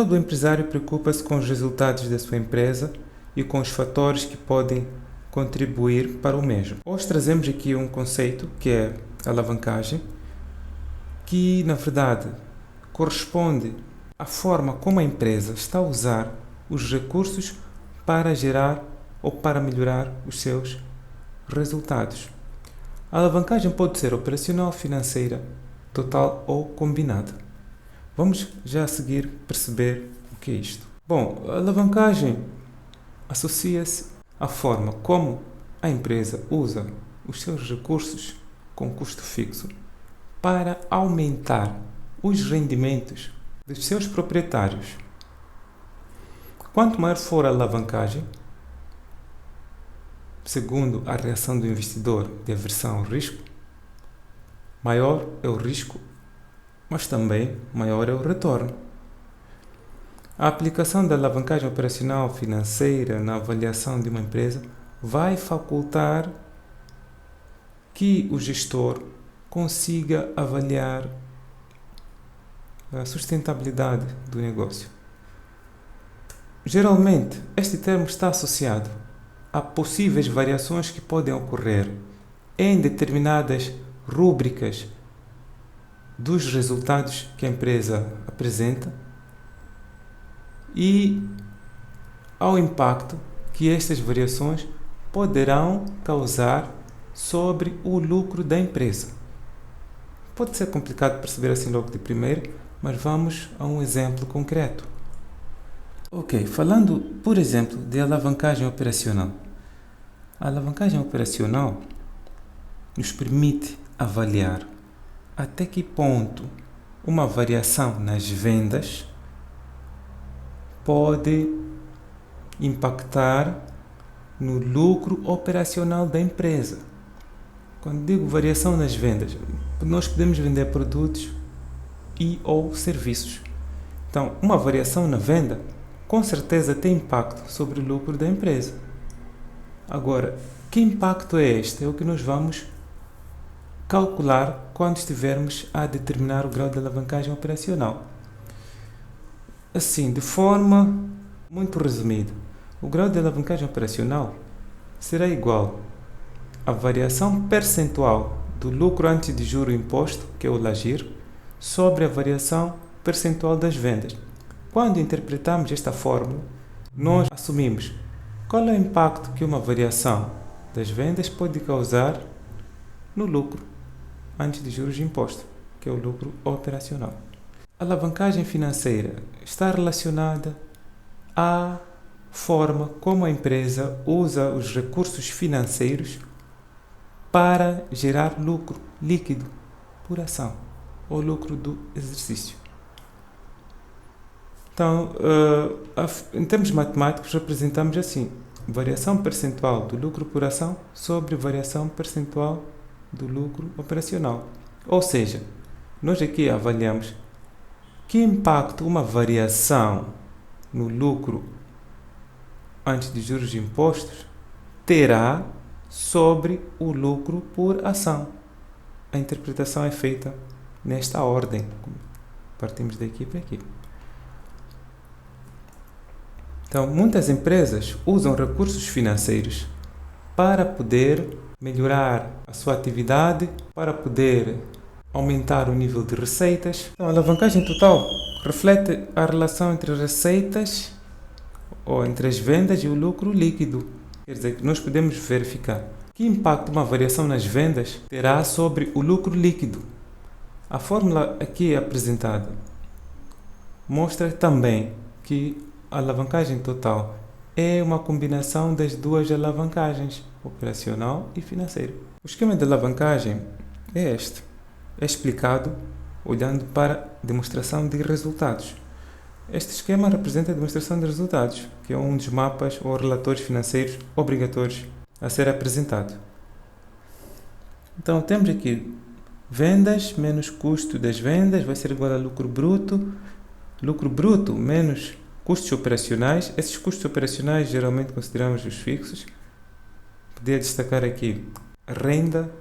Todo empresário preocupa-se com os resultados da sua empresa e com os fatores que podem contribuir para o mesmo. Hoje trazemos aqui um conceito que é a alavancagem, que na verdade corresponde à forma como a empresa está a usar os recursos para gerar ou para melhorar os seus resultados. A alavancagem pode ser operacional, financeira, total ou combinada. Vamos já a seguir perceber o que é isto. Bom, a alavancagem associa-se à forma como a empresa usa os seus recursos com custo fixo para aumentar os rendimentos dos seus proprietários. Quanto maior for a alavancagem, segundo a reação do investidor de aversão ao risco, maior é o risco, mas também maior é o retorno. A aplicação da alavancagem operacional financeira na avaliação de uma empresa vai facultar que o gestor consiga avaliar a sustentabilidade do negócio. Geralmente, este termo está associado a possíveis variações que podem ocorrer em determinadas rúbricas dos resultados que a empresa apresenta e ao impacto que estas variações poderão causar sobre o lucro da empresa. Pode ser complicado perceber assim logo de primeira, mas vamos a um exemplo concreto. Ok, falando, por exemplo, de alavancagem operacional. A alavancagem operacional nos permite avaliar até que ponto uma variação nas vendas pode impactar no lucro operacional da empresa. Quando digo variação nas vendas, nós podemos vender produtos e ou serviços. Então, uma variação na venda com certeza tem impacto sobre o lucro da empresa. Agora, que impacto é este? É o que nós vamos calcular quando estivermos a determinar o grau de alavancagem operacional. Assim, de forma muito resumida, o grau de alavancagem operacional será igual à variação percentual do lucro antes de juro e imposto, que é o LAGIR, sobre a variação percentual das vendas. Quando interpretamos esta fórmula, nós assumimos qual é o impacto que uma variação das vendas pode causar no lucro antes de juros e imposto, que é o lucro operacional. A alavancagem financeira está relacionada à forma como a empresa usa os recursos financeiros para gerar lucro líquido por ação, ou lucro do exercício. Então, em termos matemáticos, representamos assim: variação percentual do lucro por ação sobre variação percentual do lucro operacional. Ou seja, nós aqui avaliamos que impacto uma variação no lucro antes de juros e impostos terá sobre o lucro por ação. A interpretação é feita nesta ordem. Partimos daqui para aqui. Então, muitas empresas usam recursos financeiros para poder melhorar a sua atividade, para poder aumentar o nível de receitas. Então, a alavancagem total reflete a relação entre as receitas ou entre as vendas e o lucro líquido. Quer dizer, que nós podemos verificar que impacto uma variação nas vendas terá sobre o lucro líquido. A fórmula aqui apresentada mostra também que a alavancagem total é uma combinação das duas alavancagens, operacional e financeira. O esquema de alavancagem é este. É explicado olhando para a demonstração de resultados. Este esquema representa a demonstração de resultados, que é um dos mapas ou relatórios financeiros obrigatórios a ser apresentado. Então, temos aqui vendas menos custo das vendas vai ser igual a lucro bruto menos custos operacionais. Esses custos operacionais geralmente consideramos os fixos. Podia destacar aqui a renda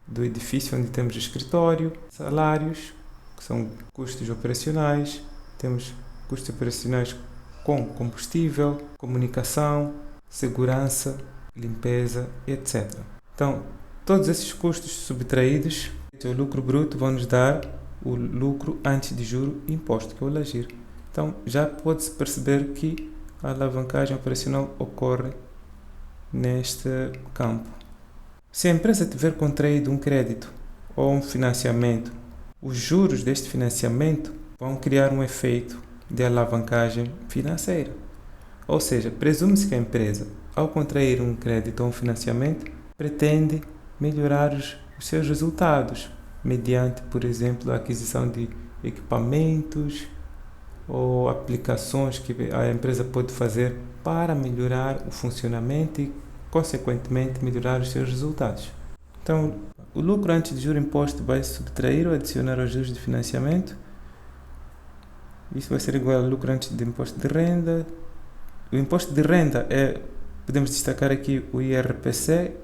do edifício onde temos o escritório, salários, que são custos operacionais, temos custos operacionais com combustível, comunicação, segurança, limpeza, etc. Então, todos esses custos subtraídos do lucro bruto vão nos dar o lucro antes de juro imposto, que é o LAGIR. Então, já pode-se perceber que a alavancagem operacional ocorre neste campo. Se a empresa tiver contraído um crédito ou um financiamento, os juros deste financiamento vão criar um efeito de alavancagem financeira. Ou seja, presume-se que a empresa, ao contrair um crédito ou um financiamento, pretende melhorar os seus resultados, mediante, por exemplo, a aquisição de equipamentos ou aplicações que a empresa pode fazer para melhorar o funcionamento e, consequentemente, melhorar os seus resultados. Então, o lucro antes de juros imposto vai subtrair ou adicionar aos juros de financiamento. Isso vai ser igual ao lucro antes de imposto de renda. O imposto de renda podemos destacar aqui o IRPC,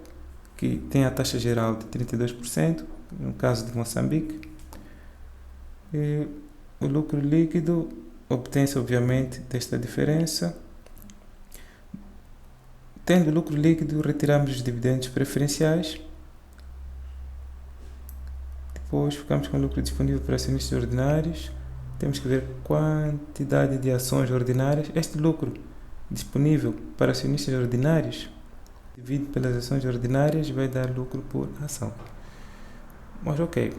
que tem a taxa geral de 32%, no caso de Moçambique. E o lucro líquido obtém-se, obviamente, desta diferença. Tendo lucro líquido, retiramos os dividendos preferenciais. Depois ficamos com o lucro disponível para acionistas ordinários. Temos que ver quantidade de ações ordinárias. Este lucro disponível para acionistas ordinários, dividido pelas ações ordinárias, vai dar lucro por ação. Mas ok,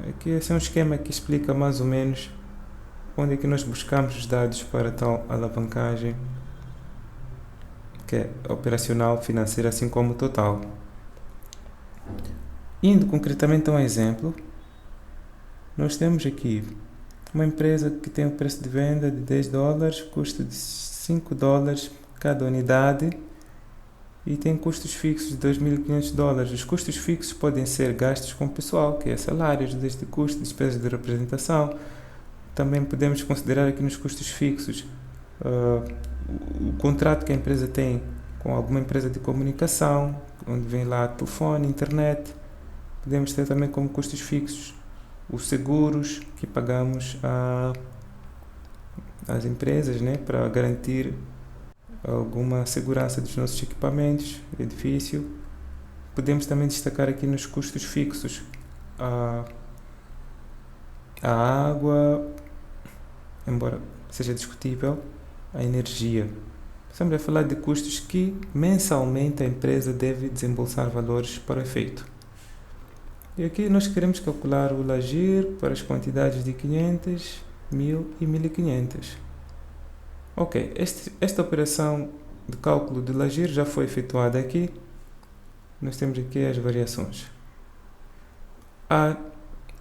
aqui esse é um esquema que explica mais ou menos onde é que nós buscamos os dados para tal alavancagem, que é operacional, financeira, assim como total. Indo concretamente a um exemplo, nós temos aqui uma empresa que tem um preço de venda de $10, custo de $5 cada unidade e tem custos fixos de $2.500. Os custos fixos podem ser gastos com pessoal, que é salários, desde custo, despesas de representação. Também podemos considerar aqui nos custos fixos o contrato que a empresa tem com alguma empresa de comunicação, onde vem lá telefone, internet. Podemos ter também como custos fixos os seguros que pagamos às empresas, né, para garantir alguma segurança dos nossos equipamentos, edifício. Podemos também destacar aqui nos custos fixos a água, embora seja discutível, a energia. Estamos a falar de custos que mensalmente a empresa deve desembolsar valores para o efeito. E aqui nós queremos calcular o LAGIR para as quantidades de 500, 1000 e 1500. Ok, esta operação de cálculo de LAGIR já foi efetuada aqui. Nós temos aqui as variações.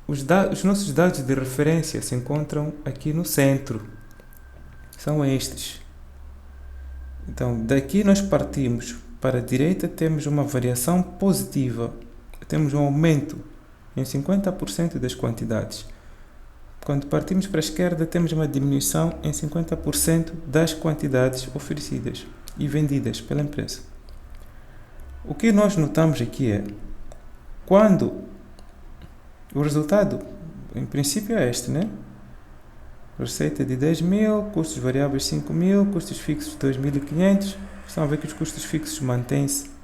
Os nossos dados de referência se encontram aqui no centro. São estes. Então, daqui nós partimos para a direita, temos uma variação positiva. Temos um aumento em 50% das quantidades. Quando partimos para a esquerda, temos uma diminuição em 50% das quantidades oferecidas e vendidas pela empresa. O que nós notamos aqui é, quando o resultado, em princípio, é este, né? Receita de 10.000, custos variáveis 5.000, custos fixos 2.500. Estão a ver que os custos fixos mantêm-se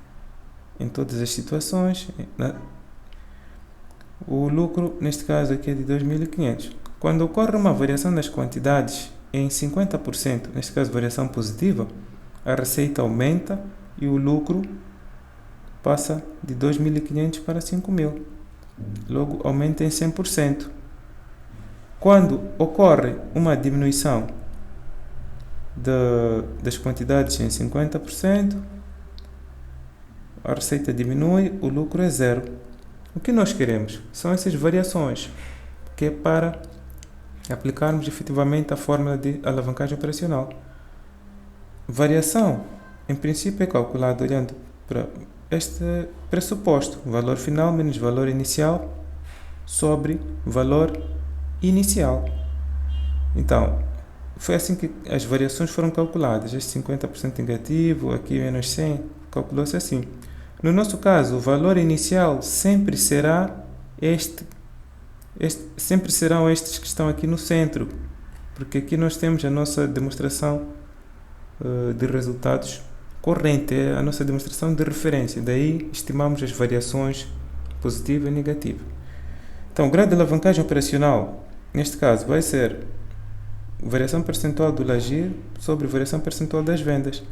em todas as situações. O lucro, neste caso aqui, é de 2.500. Quando ocorre uma variação das quantidades em 50%, neste caso variação positiva, a receita aumenta e o lucro passa de 2.500 para 5.000. Logo, aumenta em 100%. Quando ocorre uma diminuição das quantidades em 50%, a receita diminui, o lucro é zero. O que nós queremos são essas variações, que é para aplicarmos efetivamente a fórmula de alavancagem operacional. Variação, em princípio, é calculada olhando para este pressuposto, valor final menos valor inicial sobre valor inicial. Então, foi assim que as variações foram calculadas. Este 50% negativo, aqui menos 100, calculou-se assim. No nosso caso, o valor inicial sempre será sempre serão estes que estão aqui no centro. porque aqui nós temos a nossa demonstração de resultados corrente, é a nossa demonstração de referência, daí estimamos as variações positiva e negativa. Então, o grau de alavancagem operacional, neste caso, vai ser variação percentual do LAGIR sobre variação percentual das vendas.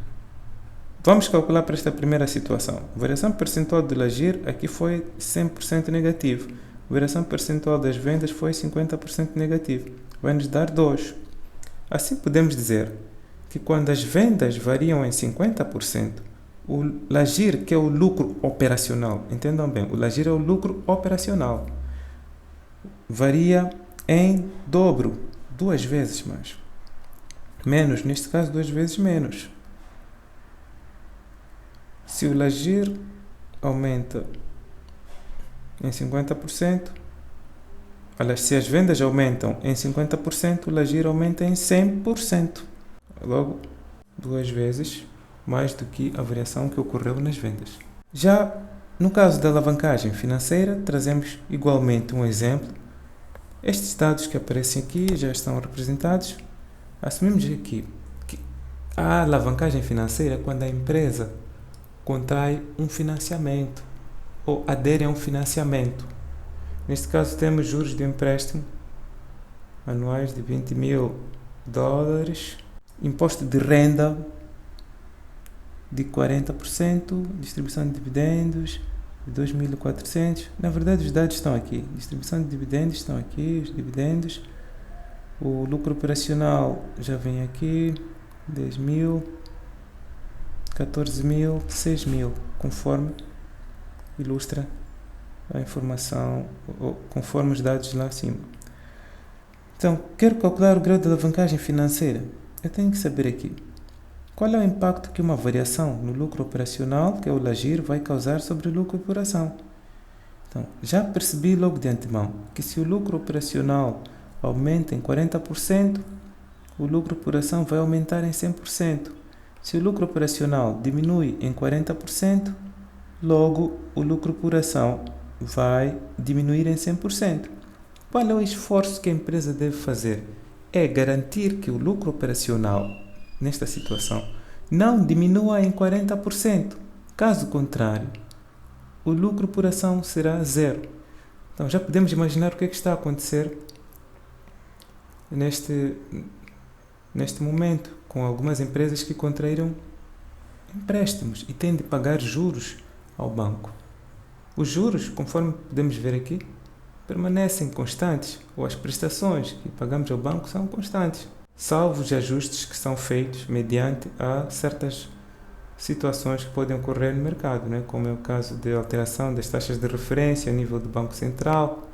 Vamos calcular para esta primeira situação. A variação percentual do LAGIR aqui foi 100% negativo. A variação percentual das vendas foi 50% negativo. Vai nos dar 2. Assim podemos dizer que quando as vendas variam em 50%, o LAGIR, que é o lucro operacional, entendam bem, o LAGIR é o lucro operacional, varia em dobro, 2 vezes mais. Menos, neste caso, 2 vezes menos. Se o LAGIR aumenta em 50%, aliás, se as vendas aumentam em 50%, o LAGIR aumenta em 100%. Logo, 2 vezes mais do que a variação que ocorreu nas vendas. Já no caso da alavancagem financeira, trazemos igualmente um exemplo. Estes dados que aparecem aqui já estão representados. Assumimos aqui que a alavancagem financeira é quando a empresa contrai um financiamento ou adere a um financiamento. Neste caso temos juros de empréstimo anuais de $20.000, imposto de renda de 40%, distribuição de dividendos de 2.400. Na verdade, os dados estão aqui. Distribuição de dividendos estão aqui, os dividendos. O lucro operacional já vem aqui, 10.000, 14.000, 6.000, conforme ilustra a informação, conforme os dados lá acima. Então, quero calcular o grau de alavancagem financeira. Eu tenho que saber aqui qual é o impacto que uma variação no lucro operacional, que é o LAGIR, vai causar sobre o lucro por ação. Então, já percebi logo de antemão que se o lucro operacional aumenta em 40%, o lucro por ação vai aumentar em 100%. Se o lucro operacional diminui em 40%, logo o lucro por ação vai diminuir em 100%. Qual é o esforço que a empresa deve fazer? É garantir que o lucro operacional, nesta situação, não diminua em 40%. Caso contrário, o lucro por ação será zero. Então já podemos imaginar o que está a acontecer neste momento com algumas empresas que contraíram empréstimos e têm de pagar juros ao banco. Os juros, conforme podemos ver aqui, permanecem constantes, ou as prestações que pagamos ao banco são constantes, salvo os ajustes que são feitos mediante a certas situações que podem ocorrer no mercado, né? Como é o caso de alteração das taxas de referência a nível do Banco Central,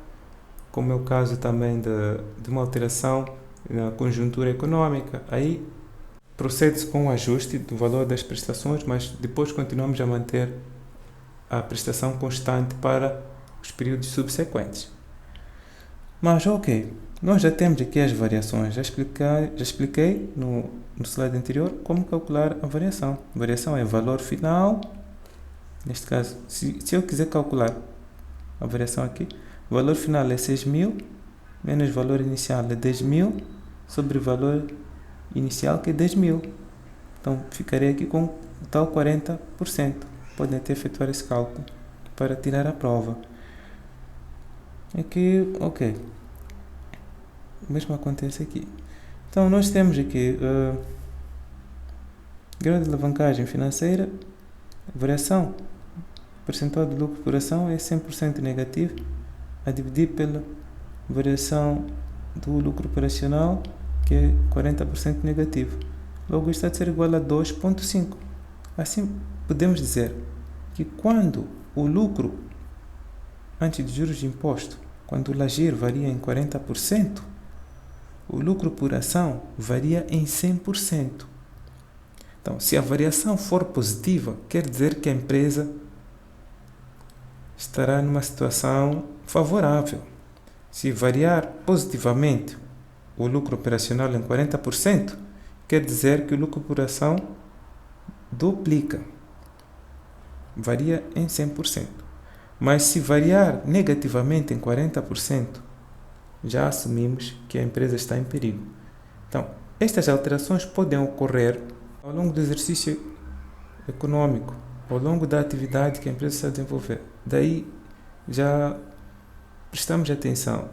como é o caso também de uma alteração na conjuntura econômica. Aí procede-se com o ajuste do valor das prestações, mas depois continuamos a manter a prestação constante para os períodos subsequentes. Mas ok, nós já temos aqui as variações, já expliquei no slide anterior como calcular a variação. A variação é valor final, neste caso, se eu quiser calcular a variação aqui, o valor final é 6.000, menos valor inicial é 10.000, sobre o valor inicial que é 10.000. Então ficarei aqui com o tal 40%. Podem até efetuar esse cálculo para tirar a prova. Aqui, ok. O mesmo acontece aqui. Então, nós temos aqui grau de alavancagem financeira, variação percentual de lucro por ação é 100% negativo, a dividir pela variação do lucro operacional, que é 40% negativo. Logo, isto está de ser igual a 2,5. Assim, podemos dizer que quando o lucro antes de juros de imposto, quando o LAGIR varia em 40%, o lucro por ação varia em 100%. Então, se a variação for positiva, quer dizer que a empresa estará numa situação favorável. Se variar positivamente o lucro operacional em 40%, quer dizer que o lucro por ação duplica, varia em 100%. Mas se variar negativamente em 40%, já assumimos que a empresa está em perigo. Então, estas alterações podem ocorrer ao longo do exercício econômico, ao longo da atividade que a empresa está a desenvolver. Daí já prestamos atenção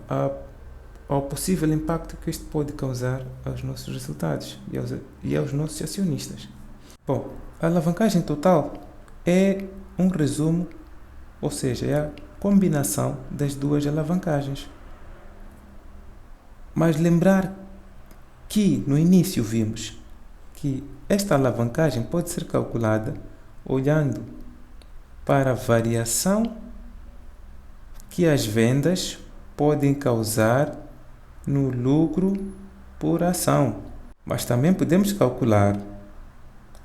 ao possível impacto que isto pode causar aos nossos resultados e aos nossos acionistas. Bom, a alavancagem total é um resumo, ou seja, é a combinação das duas alavancagens. Mas lembrar que no início vimos que esta alavancagem pode ser calculada olhando para a variação que as vendas podem causar no lucro por ação. Mas também podemos calcular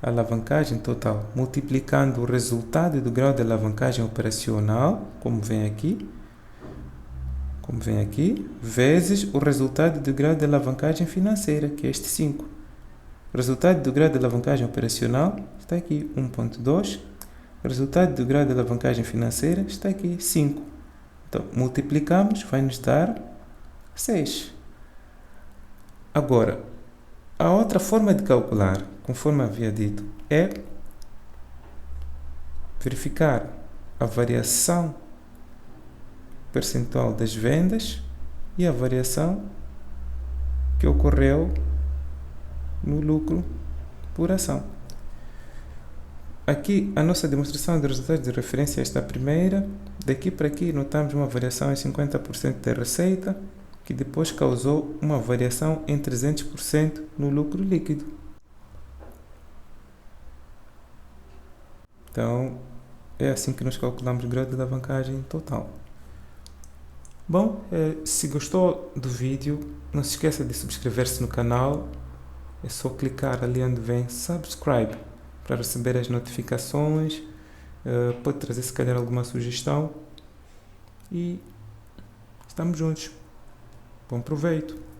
a alavancagem total multiplicando o resultado do grau de alavancagem operacional, como vem aqui, vezes o resultado do grau de alavancagem financeira, que é este 5. O resultado do grau de alavancagem operacional está aqui, 1.2. O resultado do grau de alavancagem financeira está aqui, 5. Então, multiplicamos, vai nos dar 6. Agora, a outra forma de calcular, conforme havia dito, é verificar a variação percentual das vendas e a variação que ocorreu no lucro por ação. Aqui a nossa demonstração de resultados de referência é esta primeira. Daqui para aqui notamos uma variação em 50% da receita, que depois causou uma variação em 300% no lucro líquido. Então, é assim que nós calculamos o grau de alavancagem total. Bom, se gostou do vídeo, não se esqueça de subscrever-se no canal. É só clicar ali onde vem subscribe para receber as notificações. Pode trazer se calhar alguma sugestão. E estamos juntos. Bom proveito!